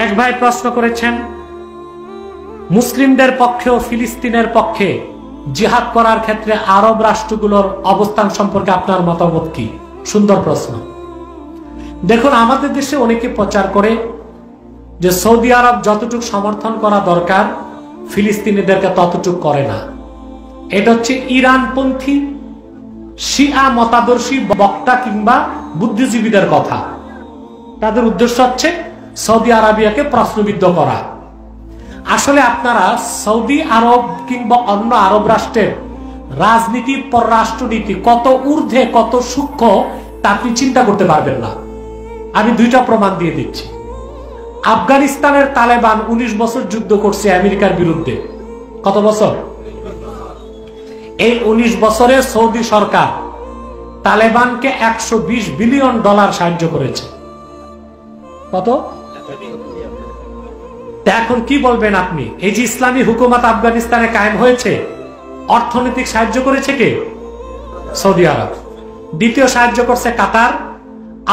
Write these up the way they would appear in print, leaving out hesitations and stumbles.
এক ভাই প্রশ্ন করেছেন, মুসলিমদের পক্ষে ও ফিলিস্তিনের পক্ষে জিহাদ করার ক্ষেত্রে আরব রাষ্ট্রগুলোর অবস্থান সম্পর্কে আপনার মতামত কি? সুন্দর প্রশ্ন। দেখুন, আমাদের দেশে অনেকে প্রচার করে যে সৌদি আরব যতটুকু সমর্থন করা দরকার ফিলিস্তিনিদেরকে ততটুকু করে না। এটা হচ্ছে ইরানপন্থী শিয়া মতাদর্শী বক্তা কিংবা বুদ্ধিজীবীদের কথা। তাদের উদ্দেশ্য হচ্ছে সৌদি আরবিয়াকে প্রশ্নবিদ্ধ করা। আসলে আপনারা সৌদি আরব কিংবা অন্য আরব রাষ্ট্রের রাজনীতি, পররাষ্ট্রনীতি কত ঊর্ধ্বে, কত সূক্ষ্ম তা আপনি চিন্তা করতে পারবেন না। আমি দুইটা প্রমাণ দিয়ে দিচ্ছি। আফগানিস্তানের তালেবান 19 বছর যুদ্ধ করছে আমেরিকার বিরুদ্ধে। কত বছর? এই 19 বছরে সৌদি সরকার তালেবানকে $120 বিলিয়ন সাহায্য করেছে। কত? এখন কি বলবেন আপনি? এই যে ইসলামী হুকুমত আফগানিস্তানে কায়েম হয়েছে, অর্থনৈতিক সাহায্য করেছে কে? সৌদি আরব। দ্বিতীয় সাহায্য করছে কাতার,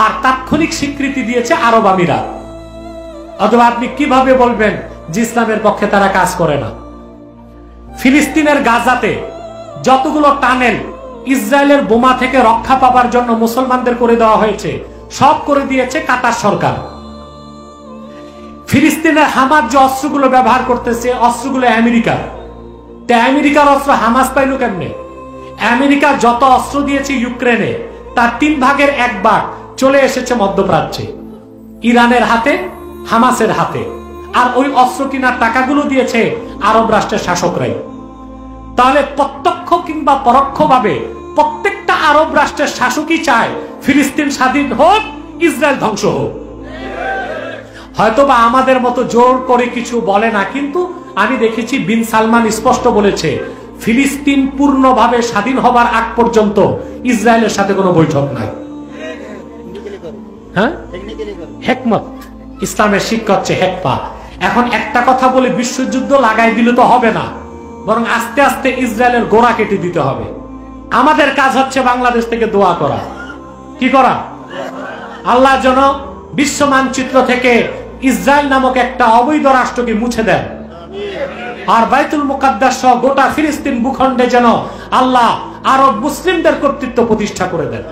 আর তাৎক্ষণিক স্বীকৃতি দিয়েছে আরব আমিরাত। অথবা আপনি কিভাবে বলবেন যে ইসলামের পক্ষে তারা কাজ করে না? ফিলিস্তিনের গাজাতে যতগুলো টানেল ইসরায়েলের বোমা থেকে রক্ষা পাবার জন্য মুসলমানদের করে দেওয়া হয়েছে, সব করে দিয়েছে কাতার সরকার। ফিলিস্তিনের হামাস যে অস্ত্রগুলো ব্যবহার করতেছে, অস্ত্রগুলো আমেরিকার। আমেরিকার অস্ত্র হামাস পাইল কেমনে? আমেরিকা যত অস্ত্র দিয়েছে ইউক্রেনে, তার 3 ভাগের 1 ভাগ চলে এসেছে মধ্যপ্রাচ্যে, ইরানের হাতে, হামাসের হাতে। আর ওই অস্ত্র কিনার টাকাগুলো দিয়েছে আরব রাষ্ট্রের শাসকরাই। তাহলে প্রত্যক্ষ কিংবা পরোক্ষভাবে প্রত্যেকটা আরব রাষ্ট্রের শাসকই চায় ফিলিস্তিন স্বাধীন হোক, ইসরায়েল ধ্বংস হোক। হয়তোবা আমাদের মতো জোর করে কিছু বলে না, কিন্তু আমি দেখেছি বিন সালমান স্পষ্ট বলেছে ফিলিস্তিন পূর্ণভাবে স্বাধীন হবার আগ পর্যন্ত ইসরায়েলের সাথে কোনো বৈঠক নাই। হ্যাঁ, হেকমত, ইসলামের শিক্ষা হচ্ছে হেকমা। এখন একটা কথা বলে বিশ্বযুদ্ধ লাগাই দিলে তো হবে না, বরং আস্তে আস্তে ইসরায়েলের গোড়া কেটে দিতে হবে। আমাদের কাজ হচ্ছে বাংলাদেশ থেকে দোয়া করা। কি করা? আল্লাহ যেন বিশ্ব মানচিত্র থেকে ইসরায়েল নামক একটা অবৈধ রাষ্ট্রকে মুছে দেন, আর বাইতুল মুকাদ্দাস সহ গোটা ফিলিস্তিন ভূখণ্ডে যেন আল্লাহ আরব মুসলিমদের কর্তৃত্ব প্রতিষ্ঠা করে দেন।